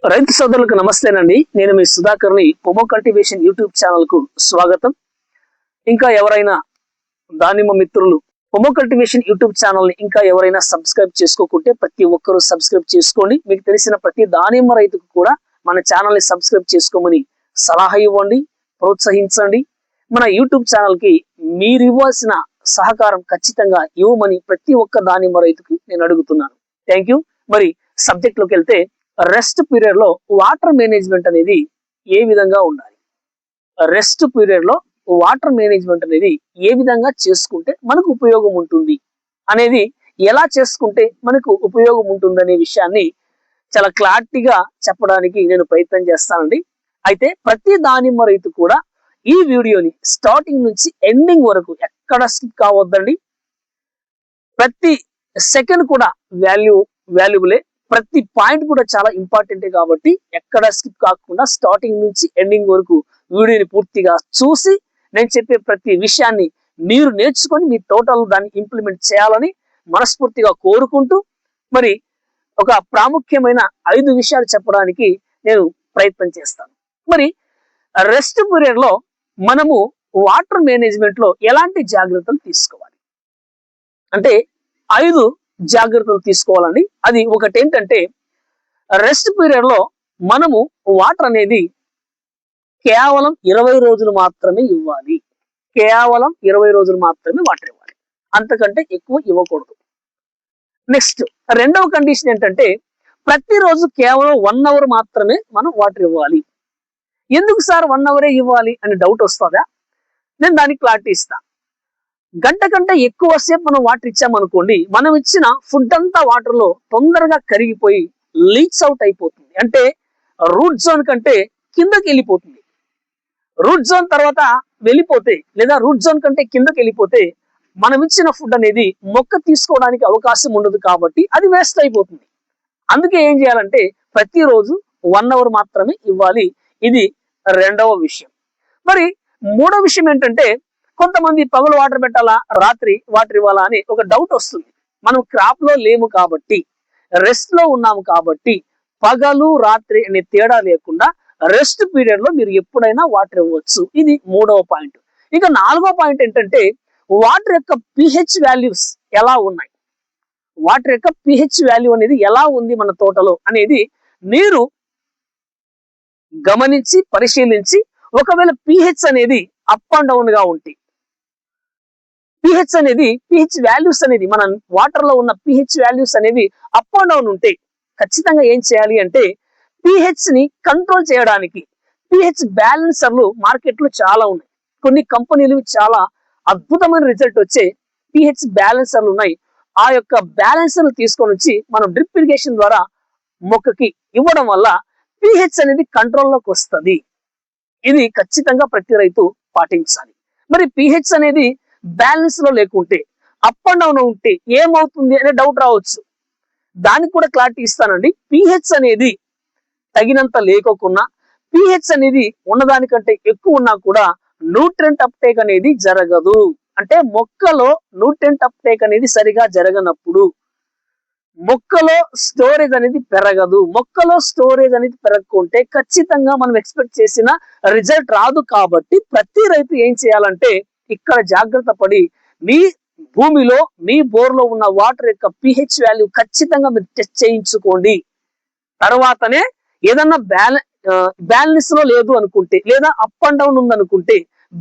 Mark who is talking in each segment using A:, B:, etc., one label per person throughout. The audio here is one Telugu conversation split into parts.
A: రైతు సోదరులకు నమస్తేనండి. నేను మీ సుధాకర్ని. పొమో కల్టివేషన్ యూట్యూబ్ ఛానల్ కు స్వాగతం. ఇంకా ఎవరైనా దానిమ్మ మిత్రులు పొమో కల్టివేషన్ యూట్యూబ్ ఛానల్ ని ఇంకా ఎవరైనా సబ్స్క్రైబ్ చేసుకోకుంటే ప్రతి ఒక్కరూ సబ్స్క్రైబ్ చేసుకోండి. మీకు తెలిసిన ప్రతి దానిమ్మ రైతుకు కూడా మన ఛానల్ ని సబ్స్క్రైబ్ చేసుకోమని సలహా ఇవ్వండి, ప్రోత్సహించండి. మన యూట్యూబ్ ఛానల్ కి మీరు ఇవ్వాల్సిన సహకారం ఖచ్చితంగా ఇవ్వమని ప్రతి ఒక్క దానిమ్మ రైతుకి నేను అడుగుతున్నాను. Thank you. మరి సబ్జెక్ట్ లోకి వెళ్తే, రెస్ట్ పీరియడ్ లో వాటర్ మేనేజ్మెంట్ అనేది ఏ విధంగా ఉండాలి, రెస్ట్ పీరియడ్ లో వాటర్ మేనేజ్మెంట్ అనేది ఏ విధంగా చేసుకుంటే మనకు ఉపయోగం ఉంటుంది అనేది, ఎలా చేసుకుంటే మనకు ఉపయోగం ఉంటుంది అనే విషయాన్ని చాలా క్లారిటీగా చెప్పడానికి నేను ప్రయత్నం చేస్తానండి. అయితే ప్రతి దానిమ్మ రైతు కూడా ఈ వీడియోని స్టార్టింగ్ నుంచి ఎండింగ్ వరకు ఎక్కడ స్కిప్ కావద్దండి. ప్రతి సెకండ్ కూడా వాల్యుబులే, ప్రతి పాయింట్ కూడా చాలా ఇంపార్టెంటే. కాబట్టి ఎక్కడ స్కిప్ కాకుండా స్టార్టింగ్ నుంచి ఎండింగ్ వరకు వీడియోని పూర్తిగా చూసి నేను చెప్పే ప్రతి విషయాన్ని మీరు నేర్చుకొని మీ టోటల్ దాన్ని ఇంప్లిమెంట్ చేయాలని మనస్ఫూర్తిగా కోరుకుంటూ, మరి ఒక ప్రాముఖ్యమైన 5 విషయాలు చెప్పడానికి నేను ప్రయత్నం చేస్తాను. మరి రెస్ట్ పీరియడ్ లో మనము వాటర్ మేనేజ్మెంట్ లో ఎలాంటి జాగ్రత్తలు తీసుకోవాలి అంటే 5 జాగ్రత్తలు తీసుకోవాలండి. అది ఒకటి ఏంటంటే, రెస్ట్ పీరియడ్ లో మనము వాటర్ అనేది కేవలం 20 రోజులు మాత్రమే ఇవ్వాలి. కేవలం 20 రోజులు మాత్రమే వాటర్ ఇవ్వాలి, అంతకంటే ఎక్కువ ఇవ్వకూడదు. నెక్స్ట్ రెండవ కండిషన్ ఏంటంటే, ప్రతిరోజు కేవలం 1 అవర్ మాత్రమే మనం వాటర్ ఇవ్వాలి. ఎందుకు సార్ 1 అవరే ఇవ్వాలి అని డౌట్ వస్తుందా? నేను దానికి క్లారిటీ ఇస్తా. గంట కంటే ఎక్కువ సేపు మనం వాటర్ ఇచ్చామనుకోండి, మనం ఇచ్చిన ఫుడ్ అంతా వాటర్ లో తొందరగా కరిగిపోయి లీక్స్ అవుట్ అయిపోతుంది. అంటే రూట్ జోన్ కంటే కిందకి వెళ్ళిపోతుంది. రూట్ జోన్ తర్వాత వెళ్ళిపోతే, లేదా రూట్ జోన్ కంటే కిందకి వెళ్ళిపోతే మనం ఇచ్చిన ఫుడ్ అనేది మొక్క తీసుకోవడానికి అవకాశం ఉండదు, కాబట్టి అది వేస్ట్ అయిపోతుంది. అందుకే ఏం చేయాలంటే, ప్రతిరోజు 1 అవర్ మాత్రమే ఇవ్వాలి. ఇది రెండవ విషయం. మరి మూడో విషయం ఏంటంటే, కొంతమంది పగలు వాటర్ పెట్టాలా, రాత్రి వాటర్ ఇవ్వాలా అని ఒక డౌట్ వస్తుంది. మనం క్రాప్ లో లేము కాబట్టి, రెస్ట్ లో ఉన్నాము కాబట్టి, పగలు రాత్రి అనే తేడా లేకుండా రెస్ట్ పీరియడ్ లో మీరు ఎప్పుడైనా వాటర్ ఇవ్వచ్చు. ఇది మూడవ పాయింట్. ఇక నాలుగో పాయింట్ ఏంటంటే, వాటర్ యొక్క pH వాల్యూస్ ఎలా ఉన్నాయి, వాటర్ యొక్క pH వాల్యూ అనేది ఎలా ఉంది మన తోటలో అనేది మీరు గమనించి పరిశీలించి, ఒకవేళ pH అనేది అప్ అండ్ డౌన్ గా ఉంటే, pH వాల్యూస్ అనేది మన వాటర్ లో ఉన్న pH వాల్యూస్ అనేవి అప్ అండ్ డౌన్ ఉంటే ఖచ్చితంగా ఏం చేయాలి అంటే, pH ని కంట్రోల్ చేయడానికి pH బ్యాలెన్సర్లు మార్కెట్ లో చాలా ఉన్నాయి. కొన్ని కంపెనీలు చాలా అద్భుతమైన రిజల్ట్ వచ్చే pH బ్యాలెన్సర్లు ఉన్నాయి. ఆ యొక్క బ్యాలెన్సర్లు తీసుకొని వచ్చి మనం డ్రిప్ ఇరిగేషన్ ద్వారా మొక్కకి ఇవ్వడం వల్ల pH అనేది కంట్రోల్లోకి వస్తుంది. ఇది ఖచ్చితంగా ప్రతి రైతు పాటించాలి. మరి pH అనేది బ్యాలెన్స్ లో లేకుంటే, అప్ అండ్ డౌన్ ఉంటే ఏమవుతుంది అనే డౌట్ రావచ్చు. దానికి కూడా క్లారిటీ ఇస్తానండి. pH అనేది తగినంత లేకోకున్నా, pH అనేది ఉన్నదానికంటే ఎక్కువ ఉన్నా కూడా న్యూట్రియంట్ అప్టేక్ అనేది జరగదు. అంటే మొక్కలో న్యూట్రియంట్ అప్టేక్ అనేది సరిగా జరగనప్పుడు మొక్కలో స్టోరేజ్ అనేది పెరగదు. మొక్కలో స్టోరేజ్ అనేది పెరగకుంటే ఖచ్చితంగా మనం ఎక్స్పెక్ట్ చేసిన రిజల్ట్ రాదు. కాబట్టి ప్రతి రైతు ఏం చేయాలంటే, ఇక్కడ జాగ్రత్త పడి మీ భూమిలో, మీ బోర్లో ఉన్న వాటర్ యొక్క pH వాల్యూ ఖచ్చితంగా మీరు టెస్ట్ చేయించుకోండి. తర్వాతనే ఏదన్నా బ్యాలెన్స్ లో లేదు అనుకుంటే, లేదా అప్ అండ్ డౌన్ ఉందనుకుంటే,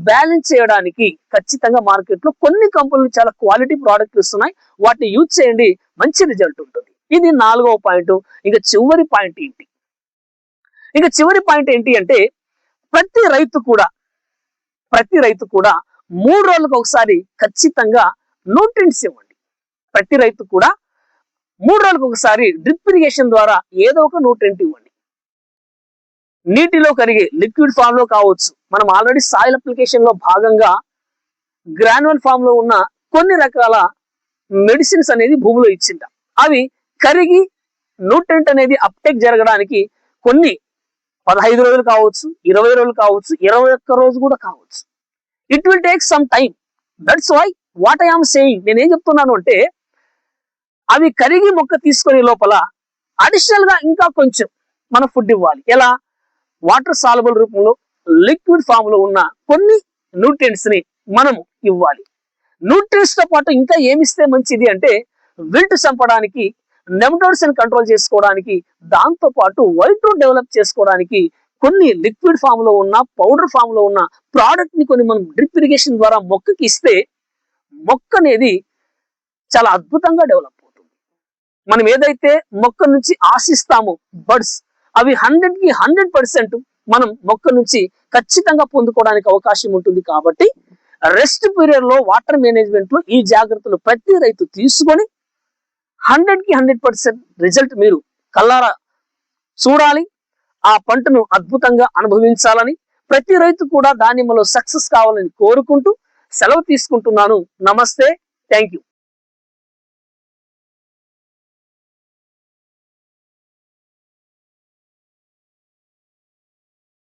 A: బ్యాలెన్స్ చేయడానికి ఖచ్చితంగా మార్కెట్ లో కొన్ని కంపెనీలు చాలా క్వాలిటీ ప్రోడక్ట్లు ఇస్తున్నాయి. వాటిని యూజ్ చేయండి, మంచి రిజల్ట్ ఉంటుంది. ఇది 4వ పాయింట్. ఇక చివరి పాయింట్ ఏంటి అంటే, ప్రతి రైతు కూడా 3 రోజులకు ఒకసారి ఖచ్చితంగా న్యూట్రియంట్స్ ఇవ్వండి. ప్రతి రైతు కూడా 3 రోజులకు ఒకసారి డ్రిప్ ఇరిగేషన్ ద్వారా ఏదో ఒక న్యూట్రియంట్ ఇవ్వండి. నీటిలో కరిగే లిక్విడ్ ఫామ్ లో కావచ్చు. మనం ఆల్రెడీ సాయిల్ అప్లికేషన్ లో భాగంగా గ్రాన్యువల్ ఫామ్ లో ఉన్న కొన్ని రకాల మెడిసిన్స్ అనేది భూమిలో ఇచ్చింటాం. అవి కరిగి న్యూట్రియంట్ అనేది అప్టేక్ జరగడానికి కొన్ని 15 రోజులు కావచ్చు, 20 రోజులు కావచ్చు, 21 రోజు కూడా కావచ్చు. It will take some time. That's why what I am saying. నేనేం చెప్తున్నాను అంటే, అవి కరిగి మొక్క తీసుకునే లోపల అడిషనల్ గా ఇంకా కొంచెం మనం ఫుడ్ ఇవ్వాలి. ఎలా? వాటర్ సాల్యుబుల్ రూపంలో, లిక్విడ్ ఫామ్ లో ఉన్న కొన్ని న్యూట్రియంట్స్ ని మనము ఇవ్వాలి. న్యూట్రియంట్స్ తో పాటు ఇంకా ఏమిస్తే మంచిది అంటే విల్ట్ చంపడానికి, నెమటోడ్స్ ని కంట్రోల్ చేసుకోవడానికి, దాంతో పాటు వైట్ డెవలప్ చేసుకోవడానికి కొన్ని లిక్విడ్ ఫామ్ లో ఉన్న, పౌడర్ ఫామ్ లో ఉన్న ప్రోడక్ట్ ని కొన్ని మనం డ్రిప్ ఇరిగేషన్ ద్వారా మొక్కకి ఇస్తే మొక్క అనేది చాలా అద్భుతంగా డెవలప్ అవుతుంది. మనం ఏదైతే మొక్క నుంచి ఆశిస్తామో బర్డ్స్, అవి 100కి 100% మనం మొక్క నుంచి ఖచ్చితంగా పొందుకోవడానికి అవకాశం ఉంటుంది. కాబట్టి రెస్ట్ పీరియడ్ లో, వాటర్ మేనేజ్మెంట్ లో ఈ జాగ్రత్తలు ప్రతి రైతు తీసుకొని 100కి 100% రిజల్ట్ మీరు కల్లారా చూడాలి. ఆ పంటను అద్భుతంగా అనుభవించాలని, ప్రతి రైతు కూడా దానిమ్మలో సక్సెస్ కావాలని కోరుకుంటూ సెలవు తీసుకుంటున్నాను. నమస్తే, థ్యాంక్ యూ.